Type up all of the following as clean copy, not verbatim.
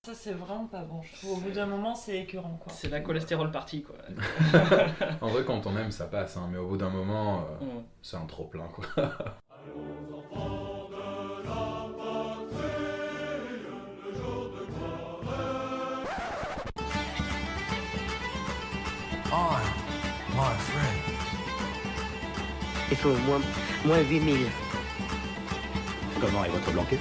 Ça, c'est vraiment pas bon. Je trouve au bout d'un moment, c'est écœurant, quoi. C'est la cholestérol party, quoi. En vrai, quand on aime, ça passe, hein, mais au bout d'un moment, Mm. c'est un trop-plein, quoi. I, my friend. Il faut moins 8000. Comment est votre blanquette?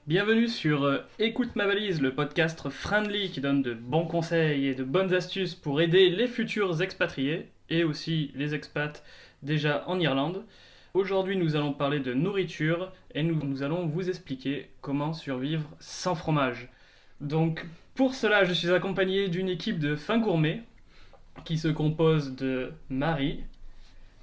Bienvenue sur Écoute ma valise, le podcast friendly qui donne de bons conseils et de bonnes astuces pour aider les futurs expatriés et aussi les expats déjà en Irlande. Aujourd'hui, nous allons parler de nourriture et nous allons vous expliquer comment survivre sans fromage. Donc, pour cela, je suis accompagné d'une équipe de fins gourmets qui se compose de Marie.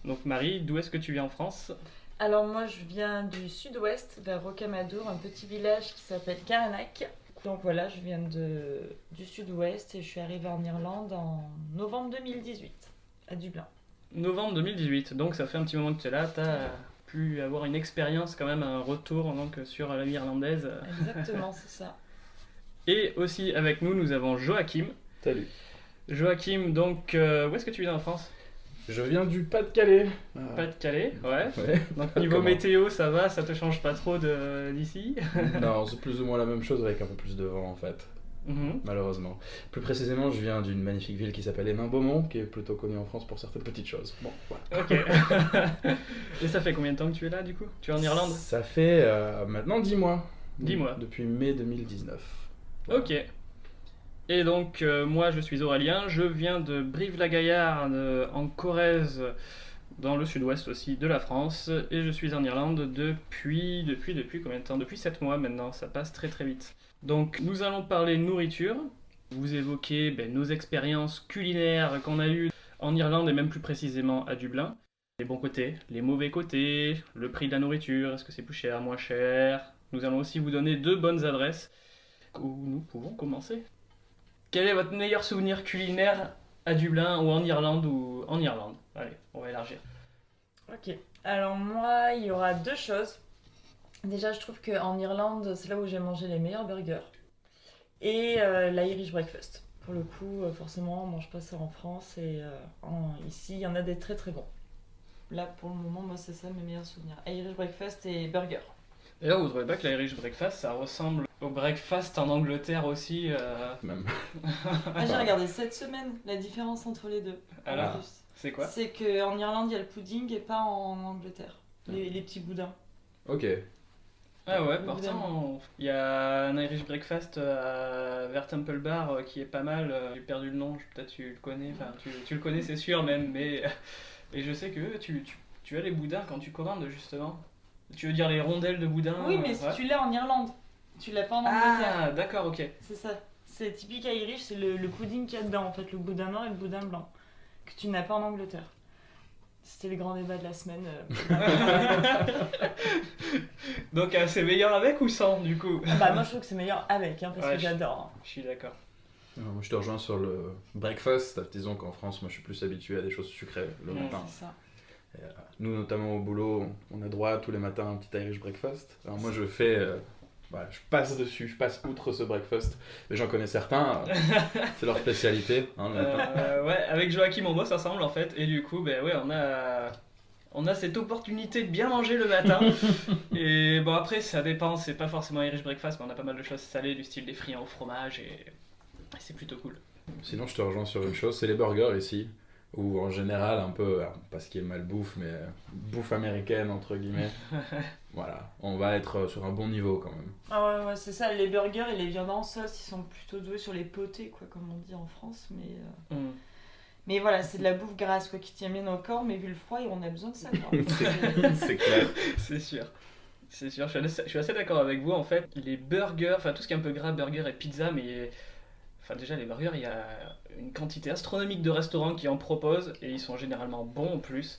Donc Marie, d'où est-ce que tu viens en France ? Alors moi, je viens du sud-ouest, vers Rocamadour, un petit village qui s'appelle Caranac. Donc voilà, je viens du sud-ouest et je suis arrivée en Irlande en novembre 2018, à Dublin. Novembre 2018, donc ça fait un petit moment que tu es là, tu as pu avoir une expérience quand même, un retour donc, sur la vie irlandaise. Exactement, c'est ça. Et aussi avec nous, nous avons Joachim. Salut. Joachim, donc où est-ce que tu viens en France ? Je viens du Pas-de-Calais. Pas-de-Calais, ouais. Ouais. Donc niveau Comment météo, ça va, ça te change pas trop d'ici ? Non, c'est plus ou moins la même chose avec un peu plus de vent, en fait. Mhm. Malheureusement. Plus précisément, je viens d'une magnifique ville qui s'appelle Hénin-Beaumont, qui est plutôt connue en France pour certaines petites choses. Bon, voilà. Ok. Et ça fait combien de temps que tu es là du coup ? Tu es en Irlande ? Ça fait maintenant 10 mois. 10 mois. Depuis mai 2019. Ok. Et donc, moi, je suis Aurélien, je viens de Brive-la-Gaillarde, en Corrèze, dans le sud-ouest aussi de la France, et je suis en Irlande depuis combien de temps ? Depuis 7 mois maintenant, ça passe très très vite. Donc, nous allons parler nourriture, vous évoquer nos expériences culinaires qu'on a eues en Irlande, et même plus précisément à Dublin. Les bons côtés, les mauvais côtés, le prix de la nourriture, est-ce que c'est plus cher, moins cher ? Nous allons aussi vous donner 2 bonnes adresses où nous pouvons commencer. Quel est votre meilleur souvenir culinaire à Dublin ou en Irlande Allez, on va élargir. Ok, alors moi, il y aura 2 choses. Déjà, je trouve qu'en Irlande, c'est là où j'ai mangé les meilleurs burgers. Et l'Irish breakfast. Pour le coup, forcément, on mange pas ça en France. Et ici, il y en a des très très bons. Là, pour le moment, moi, c'est ça mes meilleurs souvenirs. Irish breakfast et burger. D'ailleurs, vous trouvez pas que l'Irish breakfast, ça ressemble au breakfast en Angleterre aussi Même. Ah, j'ai regardé cette semaine la différence entre les deux. Alors, En plus. c'est quoi ? C'est qu'en Irlande, il y a le pudding et pas en Angleterre. Les petits boudins. Ok. Ah ouais, Évidemment. pourtant, il y a un Irish breakfast vers Temple Bar qui est pas mal. J'ai perdu le nom, peut-être tu le connais, enfin tu le connais c'est sûr même, mais et je sais que tu as les boudins quand tu commandes justement. Tu veux dire les rondelles de boudin ? Oui, mais ouais. tu l'as en Irlande. Tu l'as pas en Angleterre. Ah, d'accord, ok. C'est ça. C'est typique Irish, c'est le pudding qu'il y a dedans en fait, le boudin noir et le boudin blanc. Que tu n'as pas en Angleterre. C'était le grand débat de la semaine. Donc c'est meilleur avec ou sans du coup ? Ah bah moi je trouve que c'est meilleur avec, hein, parce Ouais, que j'adore. Je suis d'accord. Moi, je te rejoins sur le breakfast. Disons qu'en France, moi, je suis plus habitué à des choses sucrées le Mm. matin. C'est ça. Nous, notamment au boulot, on a droit tous les matins à un petit Irish breakfast. Alors moi, je fais... je passe dessus, je passe outre ce breakfast. Mais j'en connais certains, c'est leur spécialité, hein, le matin. Ouais, avec Joachim on bosse ensemble en fait, et du coup, ouais, on a cette opportunité de bien manger le matin. Et bon, après, ça dépend, c'est pas forcément Irish breakfast, mais on a pas mal de choses salées, du style des friands au fromage, et c'est plutôt cool. Sinon, je te rejoins sur une chose, c'est les burgers ici. Ou en général, un peu, pas ce qui est malbouffe, mais bouffe américaine, entre guillemets. Voilà, on va être sur un bon niveau quand même. Ah ouais, c'est ça, les burgers et les viandes en sauce, ils sont plutôt doués sur les potés, quoi, comme on dit en France. Mais voilà, c'est de la bouffe grasse, quoi, qui tient bien au corps, mais vu le froid, on a besoin de ça, quoi. C'est clair. C'est sûr. C'est sûr, je suis assez d'accord avec vous en fait. Les burgers, enfin tout ce qui est un peu gras, burger et pizza, mais enfin déjà les burgers, il y a une quantité astronomique de restaurants qui en proposent et ils sont généralement bons en plus.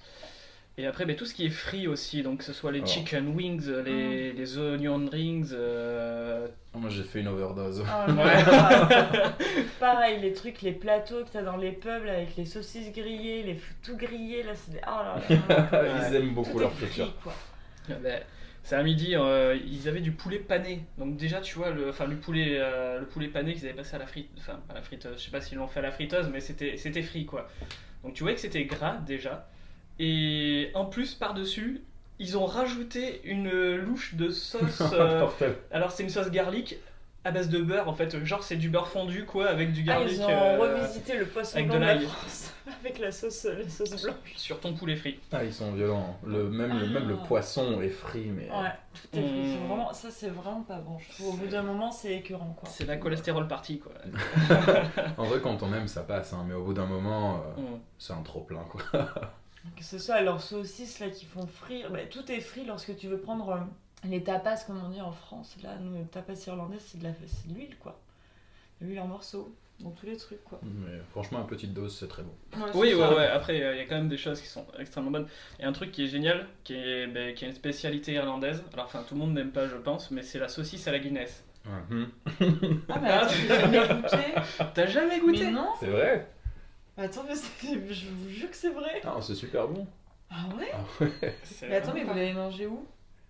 Et après tout ce qui est frit aussi, donc que ce soit les chicken wings, les onion rings. Moi j'ai fait une overdose. Oh, ouais. Pareil, les trucs, les plateaux que t'as dans les pubs avec les saucisses grillées, les tout grillés, là c'est des... Oh là là. Ils aiment beaucoup Tout leur est frit, friture. quoi. C'est à midi, ils avaient du poulet pané. Donc déjà, tu vois, le poulet pané qu'ils avaient passé à la frite, enfin à la friteuse. Je sais pas s'ils l'ont fait à la friteuse, mais c'était frit quoi. Donc tu voyais que c'était gras déjà. Et en plus par-dessus, ils ont rajouté une louche de sauce. Alors c'est une sauce garlic à base de beurre en fait. Genre c'est du beurre fondu quoi avec du garlic. Ils ont revisité le poisson avec blanc de de la l'ail. France avec la sauce blanche. Sur ton poulet frit. Ah, ils sont violents. Même le poisson est frit, mais. Ouais, tout est frit. C'est vraiment, ça c'est vraiment pas bon. Je trouve au bout d'un moment c'est écœurant quoi. C'est la cholestérol partie quoi. En vrai, quand on aime, ça passe, hein, mais au bout d'un moment, Mm. c'est un trop-plein, quoi. Que ce soit leurs saucisses là qui font frire, bah, tout est frit lorsque tu veux prendre les tapas comme on dit en France. Là, nous, les tapas irlandais c'est de l'huile quoi. De l'huile en morceaux, dans tous les trucs quoi. Mais franchement, une petite dose, c'est très bon. Oui, c'est ça. ouais. Après, il y a quand même des choses qui sont extrêmement bonnes. Et un truc qui est génial, qui est une spécialité irlandaise. Alors, enfin, tout le monde n'aime pas, je pense, mais c'est la saucisse à la Guinness. Mhm. Ah mais attends, j'ai jamais goûté. T'as jamais goûté? Mais non. C'est vrai? Attends, mais je vous jure que c'est vrai. Ah, c'est super bon. Ah ouais. Ah ouais. C'est Mais attends, mais vraiment vous l'avez mangé où?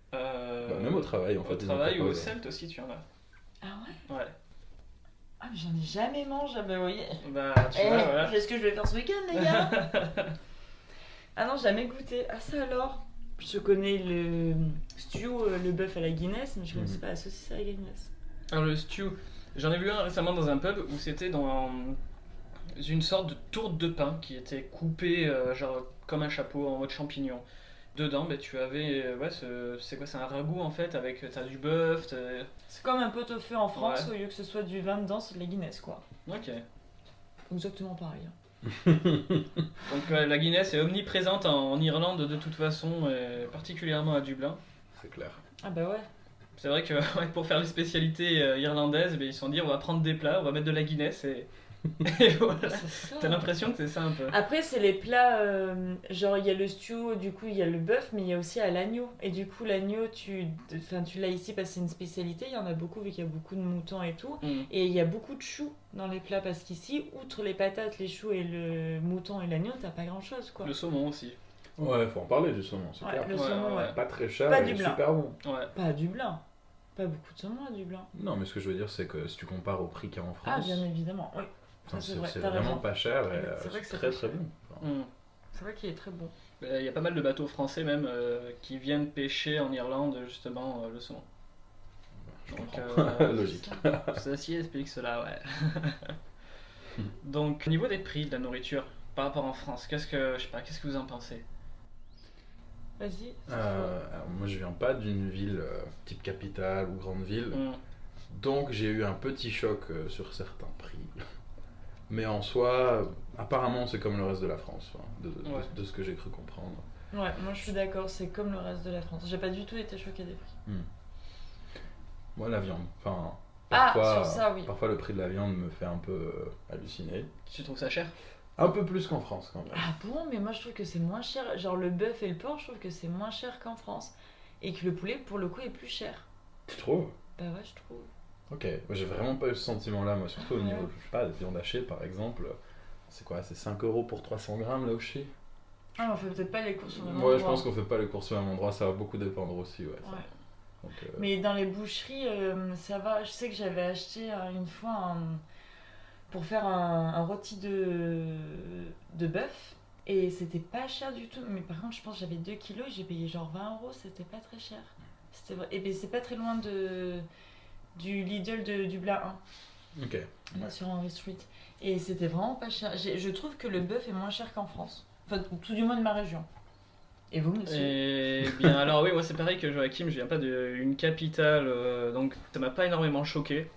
pas- Bah, même au travail, en fait. Au ils en travail ou au proposent. Celt aussi, tu en as. Ah ouais. Ouais. Ah mais j'en ai jamais mangé. Ah bah oui. Bah, tu vois, voilà. Qu'est-ce que je vais faire ce week-end, les gars? Ah non, jamais goûté. Ah ça alors? Je connais le stew, le bœuf à la Guinness, mais je connaissais Mhm. pas la saucisse à la Guinness. Alors, le stew, j'en ai vu un récemment dans un pub où c'était dans une sorte de tourte de pain qui était coupée, genre comme un chapeau en mode champignon. Dedans, bah, tu avais. Ouais, c'est quoi? C'est un ragoût en fait, avec. T'as du bœuf, C'est comme un pot-au-feu en France, Ouais. au lieu que ce soit du vin dedans, c'est de la Guinness quoi. Ok. Exactement pareil. Donc la Guinness est omniprésente en Irlande de toute façon, et particulièrement à Dublin. C'est clair. Ah bah ouais. C'est vrai que ouais, pour faire les spécialités irlandaises, ils se sont dit on va prendre des plats, on va mettre de la Guinness et, et voilà. C'est ça. T'as l'impression que c'est ça un peu. Après, c'est les plats, genre il y a le stew, du coup il y a le bœuf, mais il y a aussi à l'agneau. Et du coup, l'agneau, tu l'as ici parce que c'est une spécialité, il y en a beaucoup vu qu'il y a beaucoup de moutons et tout. Mm. Et il y a beaucoup de choux dans les plats parce qu'ici, outre les patates, les choux et le mouton et l'agneau, t'as pas grand chose quoi. Le saumon aussi. Ouais, faut en parler du saumon, c'est Ouais, clair. le Ouais, saumon, ouais. ouais. Pas très cher Pas et du blanc. super bon. Ouais. Pas à Dublin. Pas beaucoup de saumon à Dublin. Non, mais ce que je veux dire, c'est que si tu compares au prix qu'il y a en Ah, France, bien évidemment, oui. enfin, ça, c'est vrai, c'est t'as vraiment raison. pas cher et C'est vrai que c'est c'est très pas très cher. bon. Enfin, Mm. C'est vrai qu'il est très bon. Il y a pas mal de bateaux français même qui viennent pêcher en Irlande justement le saumon. je Donc, comprends. Logique. Ceci explique cela, ouais. Donc, au niveau des prix de la nourriture par rapport en France, qu'est-ce que vous en pensez? Vas-y. Alors moi je viens pas d'une ville type capitale ou grande ville, Mm. donc j'ai eu un petit choc sur certains prix. Mais en soi, apparemment c'est comme le reste de la France, enfin, Ouais. de ce que j'ai cru comprendre. Ouais, moi je suis d'accord, c'est comme le reste de la France. J'ai pas du tout été choquée des prix. Moi la viande, enfin Ah, parfois, sur ça, oui. parfois le prix de la viande me fait un peu halluciner. Tu trouves ça cher? Un peu plus qu'en France quand même. Ah bon, mais moi je trouve que c'est moins cher. Genre le bœuf et le porc, je trouve que c'est moins cher qu'en France. Et que le poulet, pour le coup, est plus cher. Tu trouves? Bah ouais, je trouve. Ok, moi j'ai vraiment pas eu ce sentiment là, moi surtout au Ouais. niveau, je sais pas, de viande hachée par exemple. C'est quoi? C'est 5 € pour 300 grammes là où je suis? Ah, on fait peut-être pas les courses au même Ouais, je endroit. pense qu'on fait pas les courses au même endroit, ça va beaucoup dépendre aussi, ouais. ça. Ouais. Donc, Mais dans les boucheries, ça va. Je sais que j'avais acheté une fois pour faire un rôti de bœuf. Et c'était pas cher du tout. Mais par contre, je pense que j'avais 2 kilos et j'ai payé genre 20 €. C'était pas très cher. C'était vrai. Et ben, c'est pas très loin du Lidl de Dublin 1. Ok. Là, Ouais. sur Henry Street. Et c'était vraiment pas cher. Je trouve que le bœuf est moins cher qu'en France. Enfin, tout du moins de ma région. Et vous, monsieur? Eh bien, alors oui, moi c'est pareil que Joachim, je viens pas d'une capitale, donc ça m'a pas énormément choqué.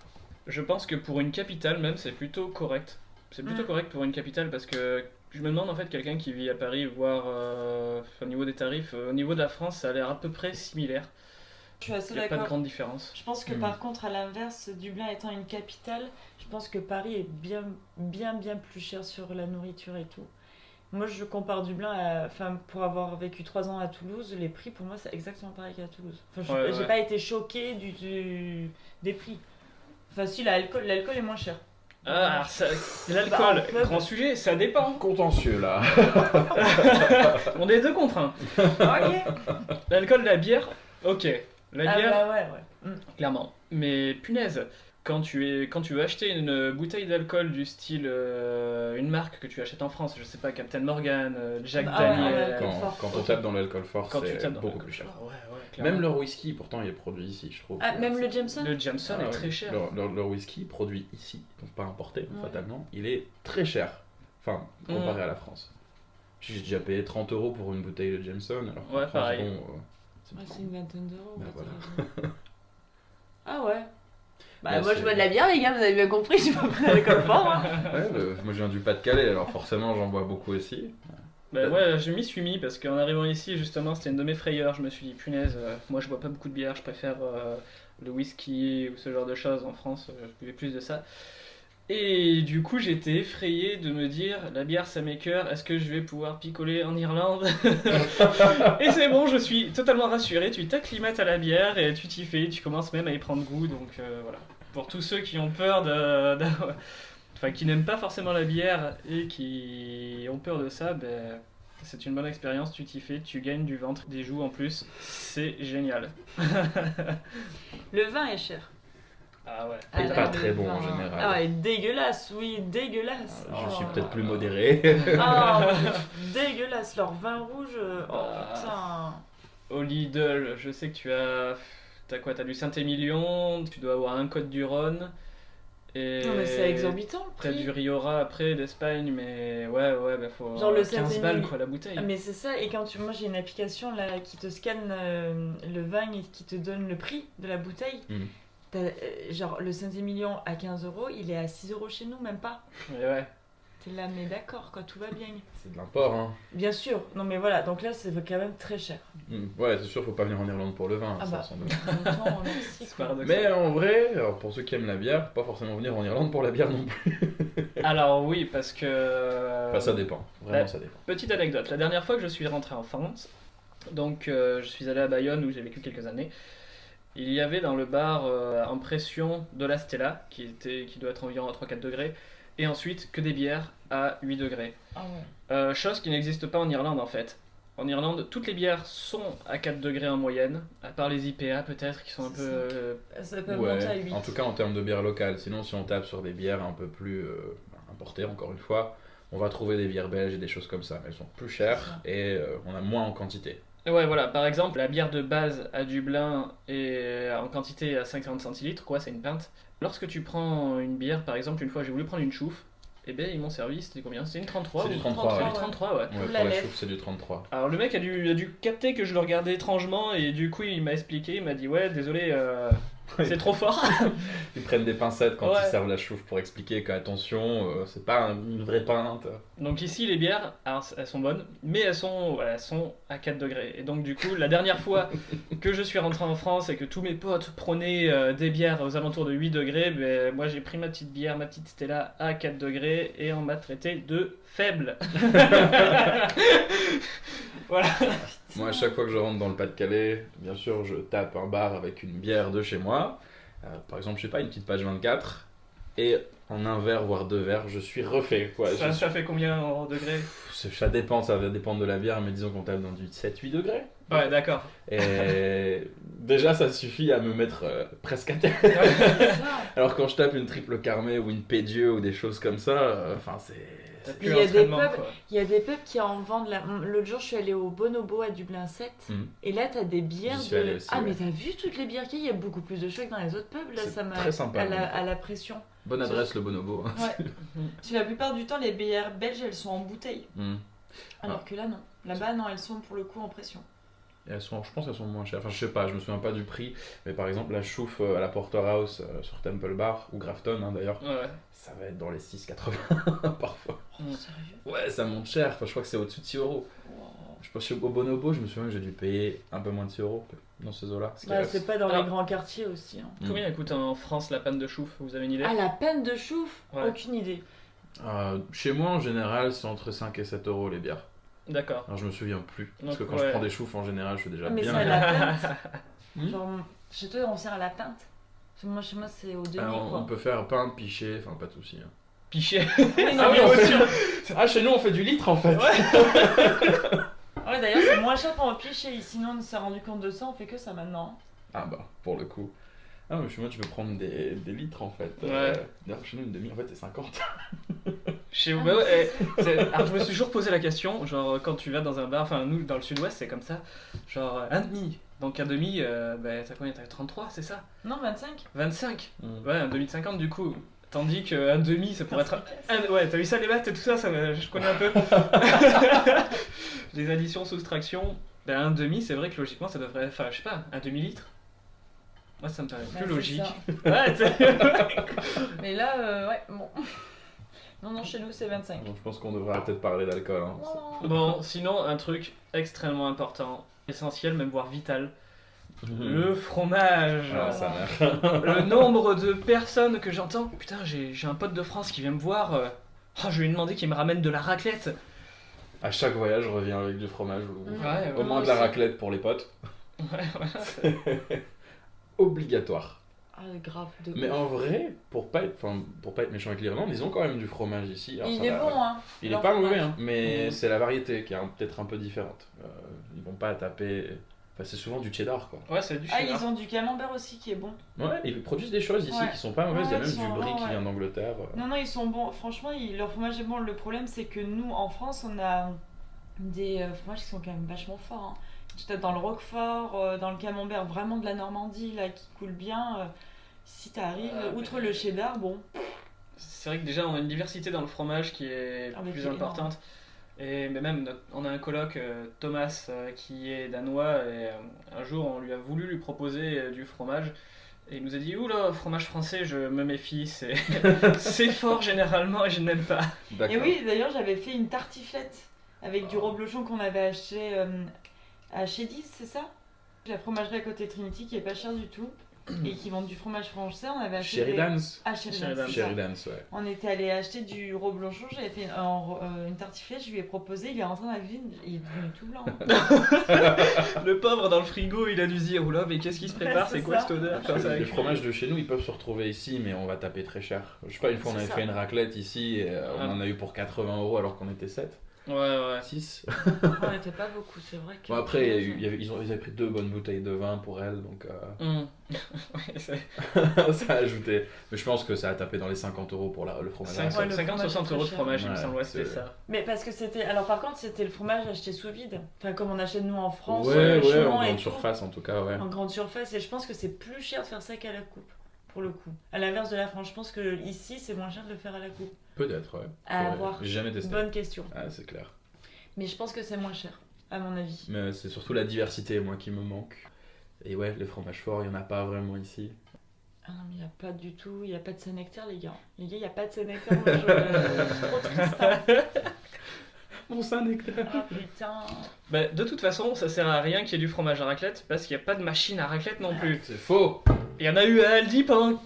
Je pense que pour une capitale même, c'est plutôt correct. C'est plutôt Mm. correct pour une capitale parce que je me demande en fait quelqu'un qui vit à Paris, voir au niveau des tarifs, au niveau de la France, ça a l'air à peu près similaire. Je suis assez Il n'y a pas de d'accord. grande différence. Je pense que par contre, à l'inverse, Dublin étant une capitale, je pense que Paris est bien plus cher sur la nourriture et tout. Moi, je compare Dublin à. Enfin, pour avoir vécu 3 ans à Toulouse, les prix pour moi, c'est exactement pareil qu'à Toulouse. Enfin, Ouais, j'ai ouais. pas été choquée des prix. Enfin, si, l'alcool est moins cher. Ah, alors ça- Bah, l'alcool, en club. grand sujet, ça dépend. Contentieux là. On est deux contre un. Ok. L'alcool, la bière, Ok, la Ah bière, bah ouais. clairement. Mais punaise, quand tu veux acheter une bouteille d'alcool du style une marque que tu achètes en France, je sais pas, Captain Morgan, Jack Ah ouais, Daniel, ouais, Quand on tape dans l'alcool fort, quand tu c'est tapes dans beaucoup l'alcool plus cher. fort, ouais, clairement. Même leur whisky, pourtant, il est produit ici, je trouve. Ah, même le Jameson. Le Jameson Ah est ouais, très cher. Leur whisky, produit ici, donc pas importé, Ouais. fatalement, il est très cher. Enfin, comparé à la France. J'ai déjà payé 30 € pour une bouteille de Jameson, alors qu'en Ouais, France, pareil. bon, Ouais, beaucoup. c'est une vingtaine d'euros. Bah, peut-être. Ah ouais. Bah Ouais, moi je c'est- bois de la bière les gars, vous avez bien compris, je bois pas d'alcool fort. Hein. Ouais, moi je viens du Pas-de-Calais, alors forcément j'en bois beaucoup aussi. Bah ouais, je m'y suis mis parce qu'en arrivant ici, justement, c'était une de mes frayeurs. Je me suis dit, punaise, moi je bois pas beaucoup de bière, je préfère le whisky ou ce genre de choses. En France, je buvais plus de ça. Et du coup, j'étais effrayé de me dire, la bière ça m'écoeure, est-ce que je vais pouvoir picoler en Irlande? Et c'est bon, je suis totalement rassuré, tu t'acclimates à la bière et tu t'y fais, tu commences même à y prendre goût, donc voilà. Pour tous ceux qui ont peur enfin qui n'aiment pas forcément la bière et qui ont peur de ça, ben, c'est une bonne expérience, tu t'y fais, tu gagnes du ventre, des joues en plus, c'est génial. Le vin est cher. Ah ouais. Et là, pas le très bon en vin- général. Ah ouais, dégueulasse, oui, dégueulasse. Je suis Oh. peut-être plus modéré. Ah, dégueulasse, leur vin rouge. Oh Ah. putain. Au Lidl, je sais que t'as quoi? T'as du Saint-Émilion, tu dois avoir un Côte du Rhône. Et Non mais c'est exorbitant le t'as prix. du Riora après d'Espagne, mais ouais, bah faut Genre le 15 Saint-Émilion. balles quoi la bouteille. Ah, mais c'est ça, et quand moi j'ai une application là qui te scanne le vin et qui te donne le prix de la bouteille. Mhm. T'as, genre le Saint-Émilion à 15 € il est à 6 € chez nous, même pas. Mais ouais. T'es là, mais d'accord, quoi, tout va bien. C'est de l'import, hein. Bien sûr, non mais voilà, donc là c'est quand même très cher. Ouais, c'est sûr, faut pas venir en Irlande pour le vin, Ah ça, bah, sans doute. en même temps, merci. C'est quoi. paradoxal. Mais en vrai, alors pour ceux qui aiment la bière, faut pas forcément venir en Irlande pour la bière non plus. Alors oui, parce que... Enfin, ça dépend. Vraiment, Ouais. ça dépend. Petite anecdote, la dernière fois que je suis rentré en France, donc je suis allé à Bayonne où j'ai vécu quelques années, il y avait dans le bar en pression de la Stella, qui doit être environ à 3-4 degrés, et ensuite que des bières à 8 degrés. Ah ouais. Chose qui n'existe pas en Irlande en fait. En Irlande, toutes les bières sont à 4 degrés en moyenne, à part les IPA peut-être, qui sont un C'est peu... Ça peut monter à Ouais, 8. en tout cas en termes de bière locale. Sinon, si on tape sur des bières un peu plus importées, encore une fois, on va trouver des bières belges et des choses comme ça. Mais elles sont plus chères et on a moins en quantité. Ouais, voilà, par exemple, la bière de base à Dublin est en quantité à 50 centilitres, quoi, c'est une pinte. Lorsque tu prends une bière, par exemple, une fois j'ai voulu prendre une chouffe, et ben ils m'ont servi, c'était combien? C'était une 33 C'est ou du 33, C'est ouais. du 33, ouais. Ouais, Ou pour la la lèvre. chouffe, c'est du 33. Alors le mec a dû capter que je le regardais étrangement, et du coup il m'a expliqué, il m'a dit ouais, désolé, c'est trop fort. Ils prennent des pincettes quand Ouais. ils servent la chouffe pour expliquer qu'attention, c'est pas une vraie pinte. Donc ici les bières, alors, elles sont bonnes, mais elles sont à 4 degrés. Et donc du coup, la dernière fois que je suis rentré en France et que tous mes potes prenaient des bières aux alentours de 8 degrés, ben, moi j'ai pris ma petite bière, ma petite Stella à 4 degrés et on m'a traité de faible. Voilà. Moi, à chaque fois que je rentre dans le Pas-de-Calais, bien sûr, je tape un bar avec une bière de chez moi. Par exemple, je sais pas, une petite page 24. Et en un verre, voire deux verres, je suis refait. Quoi. Ça fait combien en degrés? Ça dépend, ça va dépendre de la bière, mais disons qu'on tape dans du 7-8 degrés. Ouais, d'accord. Et déjà, ça suffit à me mettre presque à terre. C'est ça. Alors quand je tape une triple carmée ou une Pédieu ou des choses comme ça, enfin c'est... T'as Mais plus il y a des l'entraînement, pubs- quoi. Il y a des pubs qui en vendent. L'autre jour, je suis allée au Bonobo à Dublin 7. Mhm. Et là, t'as des bières J'y suis allé de. aussi, Ah, ouais. mais t'as vu toutes les bières qu'il y a? Il y a beaucoup plus de choix que dans les autres pubs. Là, C'est ça m'a. très sympa, À la pression. Bonne adresse le Bonobo. Ouais. Puis la plupart du temps, les bières belges, elles sont en bouteille. Mm. Alors que là, non. Là-bas, non, elles sont pour le coup en pression. Et elles sont, je pense qu'elles sont moins chères. Enfin, je sais pas, je me souviens pas du prix. Mais par exemple, la chouffe à la Porterhouse sur Temple Bar, ou Grafton hein, d'ailleurs, Ouais. ça va être dans les 6,80 parfois. Mm. Sérieux? Ouais, ça monte cher. Enfin, je crois que c'est au-dessus de 6 euros. Je pense que au Bonobo, je me souviens que j'ai dû payer un peu moins de 6 euros dans ces eaux-là. Ce qui Bah, reste. c'est pas dans Alors- les grands quartiers aussi. Hein. Combien elle coûte en France la panne de chouffe? Vous avez une idée? Ah, la peine de chouffe? Ouais. Aucune idée. Chez moi, en général, c'est entre 5 et 7 euros les bières. D'accord. Alors, je me souviens plus. Parce que Donc, quand ouais. je prends des chouffes, en général, je suis déjà Ah, mais bien. c'est à la pinte. Hmm. Genre, chez toi, on sert à la pinte. Parce que moi, chez moi, c'est au demi. Alors, quoi. on peut faire pain, piché, enfin pas de soucis. hein. Pichet. Oui, non, Ah oui, mais on aussi- fait... Ah, chez nous, on fait du litre en fait. Ouais. Ouais, d'ailleurs, c'est moins cher qu'en piché. Sinon, on s'est rendu compte de ça, on fait que ça maintenant. Ah bah, pour le coup. Ah, mais chez moi, tu peux prendre des litres en fait. Ouais. D'ailleurs, chez nous, une demi, en fait, c'est 50. Chez vous, bah ouais, alors je me suis toujours posé la question, genre quand tu vas dans un bar, enfin nous dans le sud-ouest c'est comme ça, genre un demi. Donc un demi, t'as combien? T'as 33, c'est ça? Non, 25. 25? Mm. Ouais, un demi de 50 du coup. Tandis qu'un demi ça pourrait être... ouais, t'as vu ça les maths et tout ça, je connais un peu. Les additions, soustractions, un demi c'est vrai que logiquement ça devrait... Enfin je sais pas, un demi-litre? Moi ça me paraît Bah, plus c'est logique. ça. Ouais, Mais là, ouais, bon. Non, chez nous, c'est 25. Donc, je pense qu'on devrait peut-être parler d'alcool. Hein. Oh. Bon, sinon un truc extrêmement important, essentiel, même voire vital, le fromage. Ah, ça mère. Le nombre de personnes que j'entends, putain, j'ai un pote de France qui vient me voir, je vais lui demander qu'il me ramène de la raclette. À chaque voyage, je reviens avec du fromage. Ouais, Au moins de la raclette pour les potes. Ouais, voilà. Obligatoire. Ah, grave. De Mais ouf. en vrai, pour pas être méchant avec l'Irlande, ils ont quand même du fromage ici. Alors, Il ça est va- bon, hein. Il est leur pas mauvais, fromage. hein, mais Mhm. c'est la variété qui est peut-être un peu différente. Ils vont pas taper. Enfin, c'est souvent du cheddar, quoi. Ouais, c'est du Ah, cheddar. ils ont du camembert aussi qui est bon. Ouais, ils produisent des choses ici Ouais. qui sont pas mauvaises. Il y a Ouais, même ils du sont brie vraiment, qui ouais. vient d'Angleterre. Non, ils sont bons. Franchement, leur fromage est bon. Le problème, c'est que nous, en France, on a des fromages qui sont quand même vachement forts. Hein. Tout dans le Roquefort, dans le camembert, vraiment de la Normandie, là, qui coule bien. Si t'arrives, outre le cheddar, bon. C'est vrai que déjà on a une diversité dans le fromage qui est Ah, mais plus qui est importante. Mais même on a un coloc, Thomas, qui est danois, et un jour on lui a voulu lui proposer du fromage. Et il nous a dit, oula, fromage français, je me méfie, c'est c'est fort généralement et je n'aime pas. D'accord. Et oui, d'ailleurs, j'avais fait une tartiflette avec du reblochon qu'on avait acheté à Chédis, c'est ça? La fromagerie à côté de Trinity qui est pas chère du tout et qui vend du fromage français. On avait acheté Sheridan's. Ah, Sheridan's, Sheridan's. c'est ça. Sheridan's, ouais. On était allé acheter du reblochon, j'avais fait une tartiflette, je lui ai proposé, il est rentré dans la cuisine, il est devenu tout blanc. Le pauvre dans le frigo, il a dû se dire, oula, mais qu'est-ce qui se prépare, Ouais, c'est c'est quoi ça. cette odeur? Parce que Ça les cuit. fromages de chez nous, ils peuvent se retrouver ici, mais on va taper très cher. Je sais pas, une fois on C'est avait ça. fait une raclette ici, et on Ah. en a eu pour 80 € alors qu'on était 7. Ouais. 6. On n'était pas beaucoup, c'est vrai que. Bon, après, ils avaient pris 2 bonnes bouteilles de vin pour elle, donc Ouais, c'est ça a ajouté. Mais je pense que ça a tapé dans les 50 € pour le fromage. Ouais, le 50-60 fromage est euros de très fromage, cher. il me semble, ouais, c'était Ouais, ça. Mais parce que c'était. Alors, par contre, c'était le fromage acheté sous vide. Enfin, comme on achète nous en France. Ouais, chez en moi et grande tout. surface en tout cas, ouais. En grande surface. Et je pense que c'est plus cher de faire ça qu'à la coupe. Pour le coup. À l'inverse de la France, je pense que ici, c'est moins cher de le faire à la coupe. Peut-être, ouais. À Faudrait- voir. J'ai jamais testé. Bonne question. Ah, c'est clair. Mais je pense que c'est moins cher, à mon avis. Mais c'est surtout la diversité, moi, qui me manque. Et ouais, les fromages forts, il y en a pas vraiment ici. Ah non, mais il n'y a pas du tout. Il n'y a pas de Saint-Nectaire, les gars. Les gars, il n'y a pas de Saint-Nectaire. Moi, je suis trop triste. Hein. Mon Saint-Nectaire. Ah putain. Bah, de toute façon, ça sert à rien qu'il y ait du fromage à raclette parce qu'il n'y a pas de machine à raclette non plus. C'est faux. Il y en a eu à Aldi pendant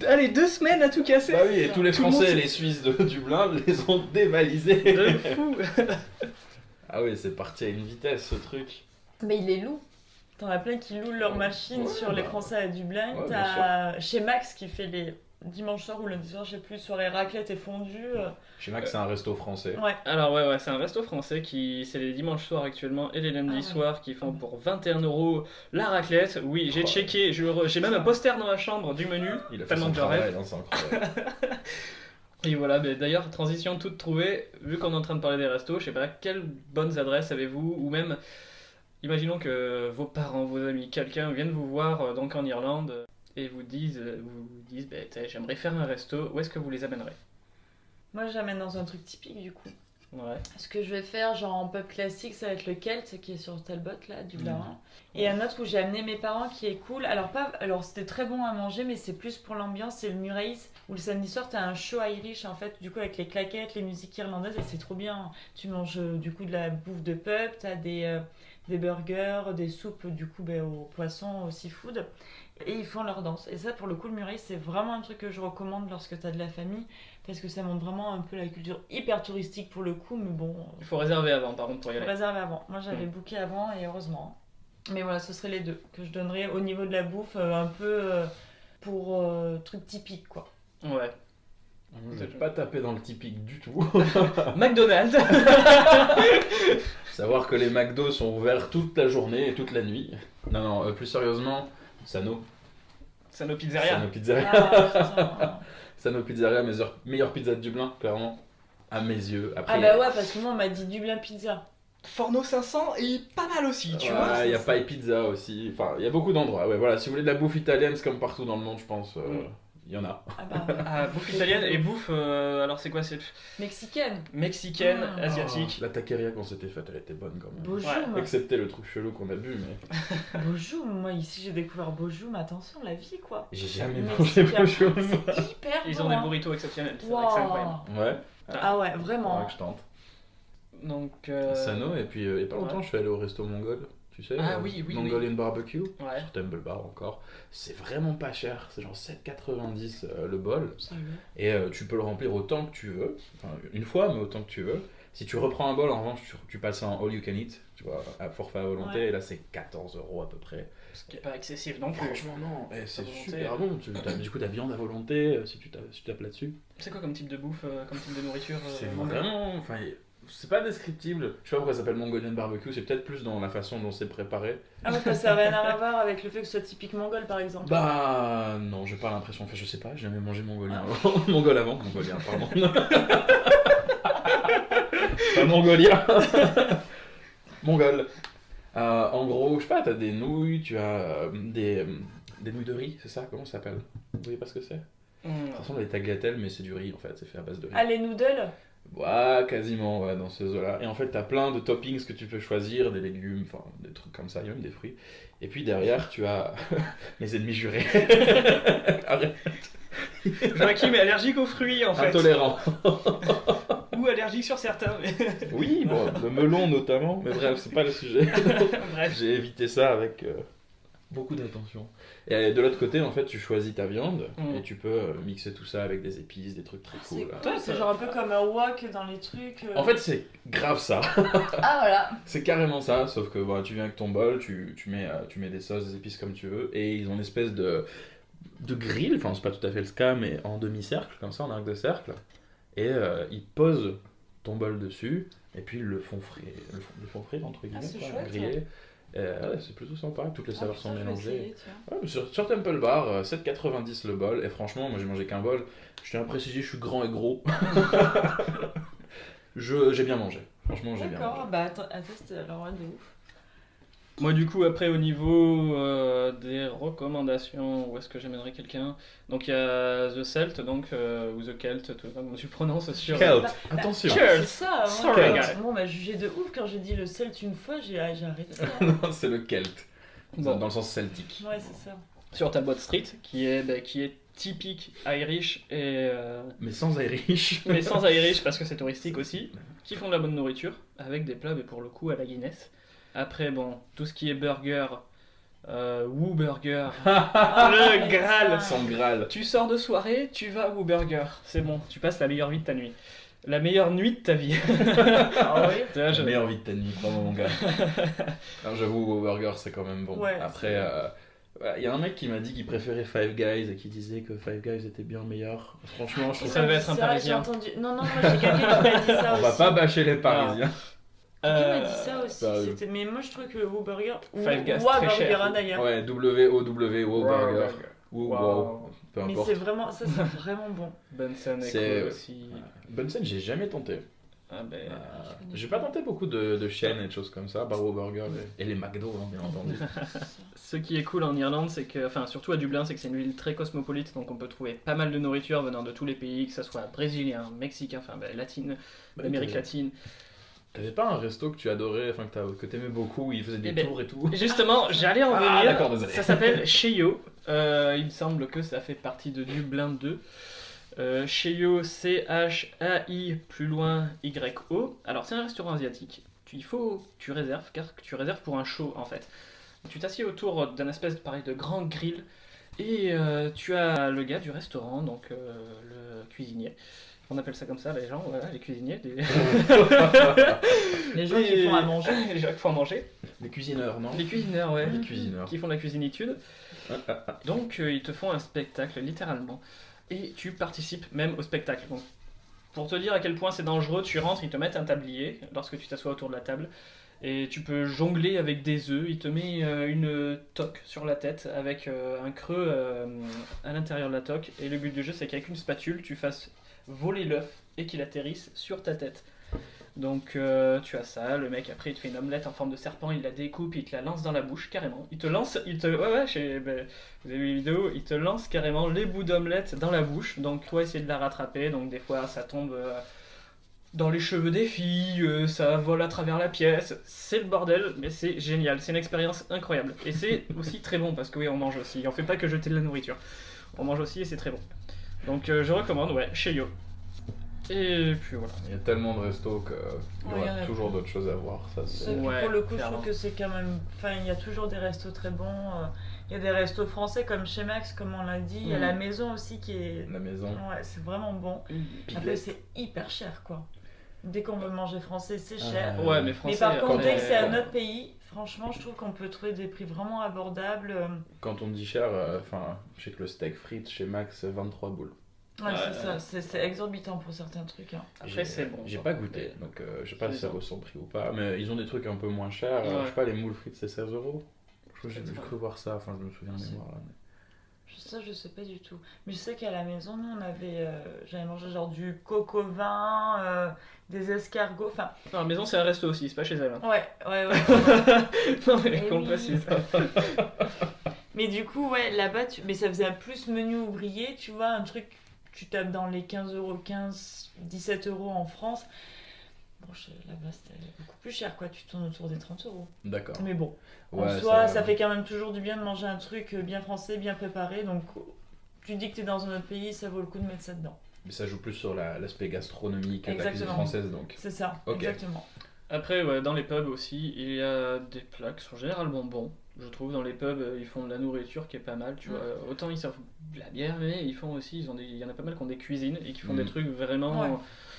allez, 2 semaines à tout casser. Bah oui, et tous les Tout le monde Français et s'est- les Suisses de Dublin les ont dévalisés. De fou. Ah oui, c'est parti à une vitesse ce truc. Mais il les loue. T'en as plein qui louent leur machine Ouais, sur les bah. Français à Dublin. Ouais, T'as chez Max qui fait les dimanche soir ou lundi soir, je sais plus, soirée raclette et fondue. Chez Max, c'est un resto français. Ouais. Alors ouais, c'est un resto français qui c'est les dimanches soirs actuellement et les lundis Ah ouais. soirs qui font pour 21 € la raclette. Oui, j'ai Oh. checké, j'ai même un poster dans ma chambre du menu. Il a fait Tellement son que je rêve. travail, hein, c'est incroyable. Et voilà, mais d'ailleurs, transition toute trouvée, vu qu'on est en train de parler des restos, je sais pas, quelles bonnes adresses avez-vous, ou même, imaginons que vos parents, vos amis, quelqu'un vienne vous voir donc en Irlande et vous disent bah, t'sais, j'aimerais faire un resto, où est-ce que vous les amènerez? Moi, j'amène dans un truc typique du coup. Ouais. Ce que je vais faire, genre en pub classique, ça va être le Kelt qui est sur Talbot, là, du Dublin. Et un autre où j'ai amené mes parents qui est cool. Alors c'était très bon à manger, mais c'est plus pour l'ambiance, c'est le Murray's. Où le samedi soir, t'as un show Irish en fait, du coup avec les claquettes, les musiques irlandaises, et c'est trop bien. Tu manges du coup de la bouffe de pub, t'as des burgers, des soupes du coup au poisson, au seafood. Et ils font leur danse. Et ça, pour le coup, le Murray's, c'est vraiment un truc que je recommande lorsque t'as de la famille. Parce que ça montre vraiment un peu la culture hyper touristique pour le coup, mais bon. Il faut réserver avant, par contre, pour y Faut aller. réserver avant. Moi j'avais booké avant et heureusement. Mais voilà, ce seraient les deux que je donnerais au niveau de la bouffe, un peu pour truc typique quoi. Ouais. Je vais pas taper dans le typique du tout. McDonald's. Savoir que les McDo sont ouverts toute la journée et toute la nuit. Non, plus sérieusement, Sano. Sano Pizzeria. Sano Pizzeria. Ah, Sano Pizzeria, meilleure pizza de Dublin, clairement. À mes yeux. Après, ah bah ouais, parce que moi on m'a dit Dublin Pizza. Forno 500 est pas mal aussi, tu vois. Ouais, il y a Pai Pizza aussi. Enfin, il y a beaucoup d'endroits. Ouais, voilà, si vous voulez de la bouffe italienne, c'est comme partout dans le monde, je pense. Il y en a. Ah bah ouais. Ah, bouffe italienne et bouffe, alors c'est quoi? C'est Mexicaine. mexicaine, Ah. asiatique. La taqueria qu'on s'était faite, elle était bonne quand même. Bojoum. Excepté le truc chelou qu'on a bu, mais Bojoum, moi ici j'ai découvert Bojoum, attention, la vie quoi. j'ai jamais Mais mangé c'est Bojoum. C'est hyper Ils bon. ont des hein. burritos exceptionnels, c'est vrai que c'est incroyable. Wow. Ouais, Ah ouais, faudra vraiment. que je tente. Donc, Sano, et puis il y a pas longtemps, ouais. je suis allé au resto mongol, tu sais. Ah oui, Mongolian Barbecue. Ouais. Sur Temple Bar encore. C'est vraiment pas cher, c'est genre 7,90 le bol. Sérieux. Et tu peux le remplir autant que tu veux, enfin une fois, mais autant que tu veux. Si tu reprends un bol, en revanche, tu passes en all you can eat, tu vois, à forfait à volonté, Ouais. et là c'est 14 € à peu près. Ce qui est pas excessif non plus. Franchement, non, c'est volonté. super bon. Du coup, ta viande à volonté, si tu tapes là-dessus. C'est quoi comme type de bouffe, comme type de nourriture C'est mongole? vraiment. Enfin, c'est pas descriptible. Je sais pas pourquoi ça s'appelle Mongolian Barbecue, c'est peut-être plus dans la façon dont c'est préparé. Ah ouais, parce que ça n'a rien à voir avec le fait que ce soit typique mongol par exemple. Bah, non, j'ai pas l'impression. Enfin, je sais pas, j'ai jamais mangé mongolien avant. Mongol avant, mongolien, pardon. Pas mongolien. Mongol. En gros, je sais pas, t'as des nouilles, tu as des nouilles de riz, c'est ça? Comment ça s'appelle? Vous voyez pas ce que c'est? Ça ressemble à des tagliatelles, mais c'est du riz en fait, c'est fait à base de riz. Ah, les noodles. Ouais, quasiment, ouais, dans ce zoo-là. Et en fait, t'as plein de toppings que tu peux choisir, des légumes, enfin, des trucs comme ça, il y a même des fruits. Et puis derrière, tu as mes ennemis jurés. Arrête. Joachim est allergique aux fruits en fait. Intolérant. Ou allergique sur certains. Mais... Oui, bon, le melon notamment, mais bref, c'est pas le sujet. Bref. J'ai évité ça avec beaucoup d'attention. Et de l'autre côté, en fait, tu choisis ta viande et tu peux mixer tout ça avec des épices, des trucs très C'est cool. cool, c'est genre un peu comme un wok dans les trucs. En fait, c'est grave ça. Ah voilà. C'est carrément ça, sauf que bah, tu viens avec ton bol, tu mets des sauces, des épices comme tu veux, et ils ont une espèce de grill, enfin c'est pas tout à fait le cas, mais en demi-cercle, comme ça, en arc de cercle, et ils posent ton bol dessus, et puis ils le font frire entre guillemets, c'est quoi, chouette, griller. Ouais, c'est plutôt sympa, toutes les saveurs sont putain, je vais mélangées. essayer, tiens. Ouais, sur Temple Bar, 7,90 le bol, et franchement, moi j'ai mangé qu'un bol, je tiens à préciser, je suis grand et gros. J'ai bien mangé, franchement j'ai bien mangé. D'accord, bah attends, test alors ouais, de ouf. Moi du coup après au niveau des recommandations, où est-ce que j'amènerais quelqu'un? Donc il y a The Celt, donc, ou The Celt, tout comme tu prononces sur... Celt, Bah, attention. Cheers. C'est ça, Sorry, moi, guys. on m'a jugé de ouf quand j'ai dit le celt une fois, j'ai arrêté. Non, c'est le Celt, Bon. dans le sens celtique. Ouais, c'est ça. Sur Talbot Street, qui est typique Irish, et, Mais sans Irish. mais sans Irish parce que c'est touristique aussi, qui font de la bonne nourriture, avec des plats, mais pour le coup à la Guinness. Après bon, tout ce qui est burger, Woo Burger, le Graal. Sans Graal. Tu sors de soirée, tu vas à Woo Burger, c'est bon, tu passes la meilleure vie de ta nuit. La meilleure nuit de ta vie. Ah oui. Tu vois, J'ai meilleure vie de ta nuit, bravo mon gars. Alors j'avoue, Burger c'est quand même bon. Ouais, Après, il y a un mec qui m'a dit qu'il préférait Five Guys et qui disait que Five Guys était bien meilleur. Franchement, je trouve Ça ça. va être un J'ai Parisien. entendu. Non, moi j'ai quelqu'un qui m'a dit ça On aussi. va pas bâcher les Parisiens. Quelqu'un m'a dit ça aussi. bah, C'était... Mais moi je trouve que le Woo Burger. Five Guys, Woo très cher. Burger hein, d'ailleurs. Ouais, W-O-W, Wow Burger. Ou Wow. Wow, peu Mais importe. c'est vraiment, ça c'est vraiment bon. Bunsen est C'est- cool aussi. Bunsen, j'ai jamais tenté. Ah ben, J'ai pas tenté beaucoup de chaînes et de choses comme ça, Barrow Burger et les McDo, hein, bien entendu. ce qui est cool en Irlande, c'est que, enfin surtout à Dublin, c'est que c'est une ville très cosmopolite, donc on peut trouver pas mal de nourriture venant de tous les pays, que ce soit brésilien, mexicain, enfin latine, d'Amérique latine. T'avais pas un resto que tu adorais, enfin que t'aimais beaucoup, où il faisait des Eh ben, tours et tout? Justement, j'allais en Ah, venir. d'accord, désolé. Ça s'appelle Cheyo. Il me semble que ça fait partie de Dublin 2. Cheyo, C-H-A-I, plus loin, Y-O. Alors, c'est un restaurant asiatique. Tu réserves, car tu réserves pour un show en fait. Tu t'assieds autour d'un espèce pareil de grand grill. Et tu as le gars du restaurant, donc le cuisinier. On appelle ça comme ça, les gens, voilà, les cuisiniers. Les gens qui font à manger. Les gens qui font à manger. Les cuisineurs, non? Les cuisineurs, ouais. Les cuisineurs. Qui font la cuisinitude. Donc ils te font un spectacle littéralement. et tu participes même au spectacle. Donc, pour te dire à quel point c'est dangereux, tu rentres, ils te mettent un tablier lorsque tu t'assois autour de la table et tu peux jongler avec des œufs. Ils te mettent une toque sur la tête avec un creux à l'intérieur de la toque et le but du jeu c'est qu'avec une spatule tu fasses voler l'œuf et qu'il atterrisse sur ta tête. Donc tu as ça, le mec après il te fait une omelette en forme de serpent, il la découpe, il te la lance dans la bouche carrément. Il te lance, vous avez vu les vidéos, il te lance carrément les bouts d'omelette dans la bouche. Donc toi essayer de la rattraper, donc des fois ça tombe dans les cheveux des filles, ça vole à travers la pièce. C'est le bordel, mais c'est génial, c'est une expérience incroyable. Et c'est aussi très bon parce que oui on mange aussi, on fait pas que jeter de la nourriture, on mange aussi et c'est très bon. Donc je recommande, ouais, chez Yo. Et puis voilà. Il y a tellement de restos qu'il y Ouais, il y en aura a toujours d'autres choses à voir. Ça, Et c'est... puis Ouais, pour le coup, clairement. je trouve que c'est quand même. Enfin, il y a toujours des restos très bons. Il y a des restos français comme chez Max, comme on l'a dit. Il y a la maison aussi qui est. La maison. Ouais, c'est vraiment bon. Après, c'est hyper cher quoi. Dès qu'on veut manger français, c'est cher. Ouais, mais Mais français. par contre, après, dès que c'est un autre pays, franchement, je trouve qu'on peut trouver des prix vraiment abordables. Quand on dit cher, je sais que le steak frites chez Max, c'est 23 boules. Ouais, c'est ça. C'est exorbitant pour certains trucs. Hein. Après, c'est bon. J'ai genre. pas goûté, donc je sais pas si ça vaut son prix ou pas. Mais ils ont des trucs un peu moins chers. Ouais. Je sais pas, les moules frites, c'est 16 euros. Je crois que j'ai Peut-être cru voir ça, enfin je me souviens de C'est mémoire là. Ça, je sais pas du tout. Mais je sais qu'à la maison, nous, j'avais mangé genre du coq au vin, des escargots. Enfin, Non, la maison c'est un resto aussi, c'est pas chez elle. Hein. ouais. Non mais Eh qu'on oui. précise. Mais du coup, ouais, là-bas, mais ça faisait un plus menu ouvrier, tu vois, un truc, tu tapes dans les 15 euros, 17 euros en France. Bon, là-bas, c'était beaucoup plus cher, quoi. Tu tournes autour des 30 euros. D'accord. Mais bon, Ouais, en soi, ça fait quand même toujours du bien de manger un truc bien français, bien préparé. Donc, tu dis que t'es dans un autre pays, ça vaut le coup de mettre ça dedans. Mais ça joue plus sur l'aspect gastronomique de la cuisine Exactement. française donc. C'est ça, Ok. exactement. Après, ouais, dans les pubs aussi, il y a des plats qui sont généralement bons. Je trouve dans les pubs, ils font de la nourriture qui est pas mal, tu vois. Autant ils servent de la bière, mais ils font aussi, il y en a pas mal qui ont des cuisines et qui font des trucs vraiment Ouais,